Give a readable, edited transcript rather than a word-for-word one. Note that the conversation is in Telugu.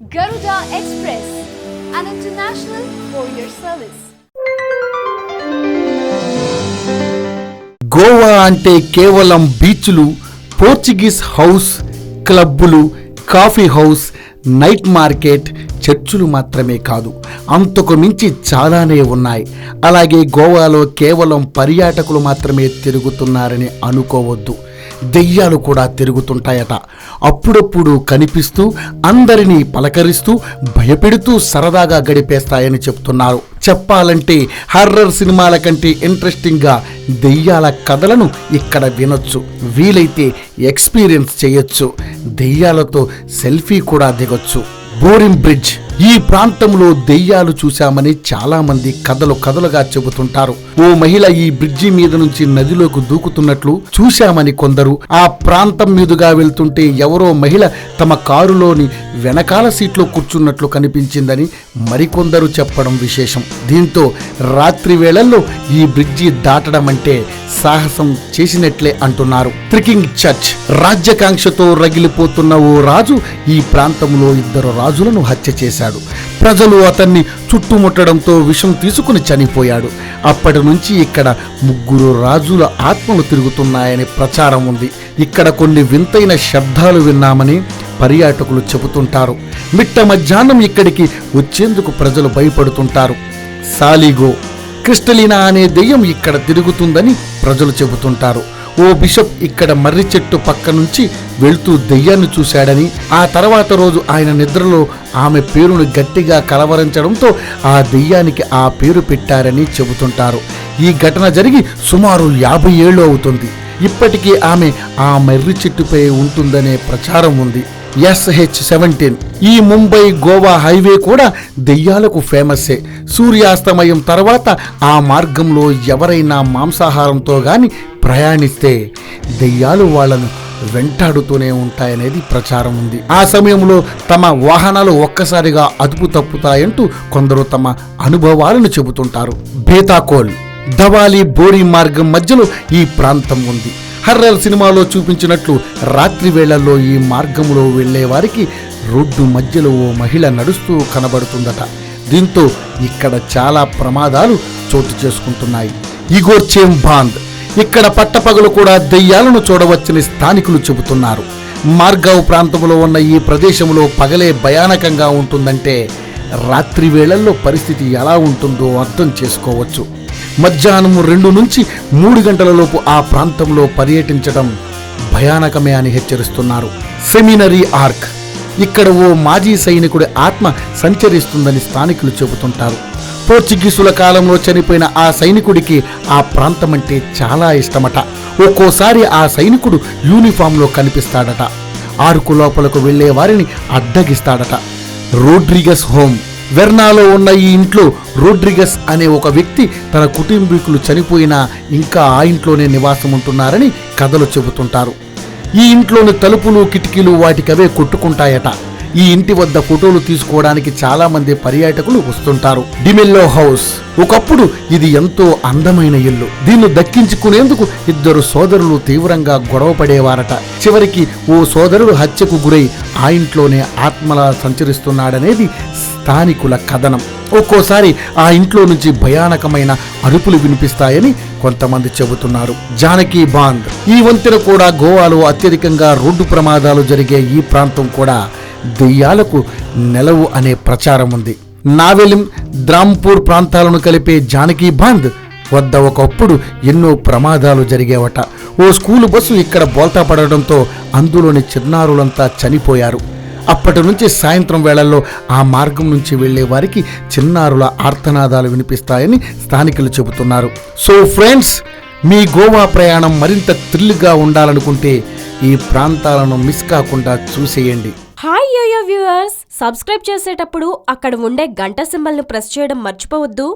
Garuda Express, an international courier service. Goa అంటే కేవలం బీచ్లు, పోర్చుగీస్ హౌస్, క్లబ్బులు, కాఫీ హౌస్, నైట్ మార్కెట్, చర్చులు మాత్రమే కాదు, అంతకు మించి చాలానే ఉన్నాయి. అలాగే గోవాలో కేవలం పర్యాటకులు మాత్రమే తిరుగుతున్నారని అనుకోవద్దు, దెయ్యాలు కూడా తిరుగుతుంటాయట. అప్పుడప్పుడు కనిపిస్తూ అందరినీ పలకరిస్తూ భయపెడుతూ సరదాగా గడిపేస్తాయని చెప్తున్నారు. చెప్పాలంటే హర్రర్ సినిమాల కంటే ఇంట్రెస్టింగ్గా దెయ్యాల కథలను ఇక్కడ వినొచ్చు, వీలైతే ఎక్స్పీరియన్స్ చేయొచ్చు, దెయ్యాలతో సెల్ఫీ కూడా దిగొచ్చు. బోరింగ్ బ్రిడ్జ్, ఈ ప్రాంతంలో దెయ్యాలు చూశామని చాలా మంది కథలుగా చెబుతుంటారు. ఓ మహిళ ఈ బ్రిడ్జి మీద నుంచి నదిలోకి దూకుతున్నట్లు చూశామని కొందరు, ఆ ప్రాంతం మీదుగా వెళ్తుంటే ఎవరో మహిళ తమ కారులోని వెనకాల సీట్లో కూర్చున్నట్లు కనిపించిందని మరికొందరు చెప్పడం విశేషం. దీంతో రాత్రి వేళల్లో ఈ బ్రిడ్జి దాటడం అంటే సాహసం చేసినట్లే అంటున్నారు. ట్రికింగ్ చర్చ్, రాజ్యాకాంక్షతో రగిలిపోతున్న ఓ రాజు ఈ ప్రాంతంలో 2 రాజులను హత్య చేశాడు. ప్రజలు అతన్ని చుట్టుముట్టడంతో విషం తీసుకుని చనిపోయాడు. అప్పటి నుంచి ఇక్కడ 3 రాజుల ఆత్మలు తిరుగుతున్నాయని ప్రచారం ఉంది. ఇక్కడ కొన్ని వింతైన శబ్దాలు విన్నామని పర్యాటకులు చెబుతుంటారు. మిట్ట మధ్యాహ్నం ఇక్కడికి వచ్చేందుకు ప్రజలు భయపడుతుంటారు. సాలిగో, క్రిస్టలినా అనే దెయ్యం ఇక్కడ తిరుగుతుందని ప్రజలు చెబుతుంటారు. ఓ బిషప్ ఇక్కడ మర్రి చెట్టు పక్క నుంచి వెళ్తూ దెయ్యాన్ని చూశాడని, ఆ తర్వాత రోజు ఆయన నిద్రలో ఆమె పేరును గట్టిగా కలవరించడంతో ఆ దెయ్యానికి ఆ పేరు పెట్టారని చెబుతుంటారు. ఈ ఘటన జరిగి సుమారు 50 ఏళ్ళు అవుతుంది. ఇప్పటికీ ఆమె ఆ మర్రి చెట్టుపై ఉంటుందనే ప్రచారం ఉంది. SH-17, ఈ ముంబై గోవా హైవే కూడా దెయ్యాలకు ఫేమస్సే. సూర్యాస్తమయం తర్వాత ఆ మార్గంలో ఎవరైనా మాంసాహారంతో గాని ప్రయాణిస్తే దెయ్యాలు వాళ్లను వెంటాడుతూనే ఉంటాయనేది ప్రచారం ఉంది. ఆ సమయంలో తమ వాహనాలు ఒక్కసారిగా అదుపు తప్పుతాయంటూ కొందరు తమ అనుభవాలను చెబుతుంటారు. బేతాకోల్, ధవాలి బోరి మార్గం మధ్యలో ఈ ప్రాంతం ఉంది. హర్రర్ సినిమాలో చూపించినట్లు రాత్రి వేళల్లో ఈ మార్గంలో వెళ్లే వారికి రోడ్డు మధ్యలో ఓ మహిళ నడుస్తూ కనబడుతుందట. దీంతో ఇక్కడ చాలా ప్రమాదాలు చోటు చేసుకుంటున్నాయి. ఇగోర్చేం బాంద్, ఇక్కడ పట్టపగలు కూడా దెయ్యాలను చూడవచ్చని స్థానికులు చెబుతున్నారు. మార్గావ్ ప్రాంతంలో ఉన్న ఈ ప్రదేశంలో పగలే భయానకంగా ఉంటుందంటే రాత్రి వేళల్లో పరిస్థితి ఎలా ఉంటుందో అర్థం చేసుకోవచ్చు. మధ్యాహ్నం 2 నుంచి 3 గంటల లోపు ఆ ప్రాంతంలో పర్యటించడం భయానకమే అని హెచ్చరిస్తున్నారు. సెమినరీ ఆర్క్, ఇక్కడ ఓ మాజీ సైనికుడి ఆత్మ సంచరిస్తుందని స్థానికులు చెబుతుంటారు. పోర్చుగీసుల కాలంలో చనిపోయిన ఆ సైనికుడికి ఆ ప్రాంతం అంటే చాలా ఇష్టమట. ఒక్కోసారి ఆ సైనికుడు యూనిఫామ్లో కనిపిస్తాడట. ఆర్కు లోపలకు వెళ్లే వారిని అడ్డగిస్తాడట. రోడ్రిగస్ హోమ్, వెర్నాలో ఉన్న ఈ ఇంట్లో రోడ్రిగస్ అనే ఒక వ్యక్తి తన కుటుంబీకులు చనిపోయినా ఇంకా ఆ ఇంట్లోనే నివాసం ఉంటున్నారని కథలు చెబుతుంటారు. ఈ ఇంట్లోని తలుపులు, కిటికీలు వాటికవే కొట్టుకుంటాయట. ఈ ఇంటి వద్ద ఫోటోలు తీసుకోవడానికి చాలా మంది పర్యాటకులు వస్తుంటారు. డిమెల్లో హౌస్, ఒకప్పుడు ఇది ఎంతో అందమైన ఇల్లు. దీన్ని దక్కించుకునేందుకు 2 సోదరులు తీవ్రంగా గొడవ పడేవారట. చివరికి ఓ సోదరుడు హత్యకు గురై ఆ ఇంట్లోనే ఆత్మలా సంచరిస్తున్నాడనేది స్థానికుల కథనం. ఒక్కోసారి ఆ ఇంట్లో నుంచి భయానకమైన అరుపులు వినిపిస్తాయని కొంతమంది చెబుతున్నారు. జానకి బాంద్, ఈ వంతెన కూడా గోవాలో అత్యధికంగా రోడ్డు ప్రమాదాలు జరిగే ఈ ప్రాంతం కూడా దెయ్యాలకు నెలవు అనే ప్రచారం ఉంది. నావెలిం, ద్రాంపూర్ ప్రాంతాలను కలిపే జానకి బాంద్ వద్ద ఒకప్పుడు ఎన్నో ప్రమాదాలు జరిగేవట. ఓ స్కూలు బస్సు ఇక్కడ బోల్తా పడడంతో అందులోని చిన్నారులంతా చనిపోయారు. అప్పటి నుంచి సాయంత్రం వేళల్లో ఆ మార్గం నుంచి వెళ్లే వారికి చిన్నారుల ఆర్తనాదాలు వినిపిస్తాయని స్థానికులు చెబుతున్నారు. సో ఫ్రెండ్స్, మీ గోవా ప్రయాణం మరింత థ్రిల్గా ఉండాలనుకుంటే ఈ ప్రాంతాలను మిస్ కాకుండా చూసేయండి. హాయ్ యోయో వ్యూవర్స్, సబ్స్క్రైబ్ చేసేటప్పుడు అక్కడ ఉండే గంట సింబల్ను ప్రెస్ చేయడం మర్చిపోవద్దు.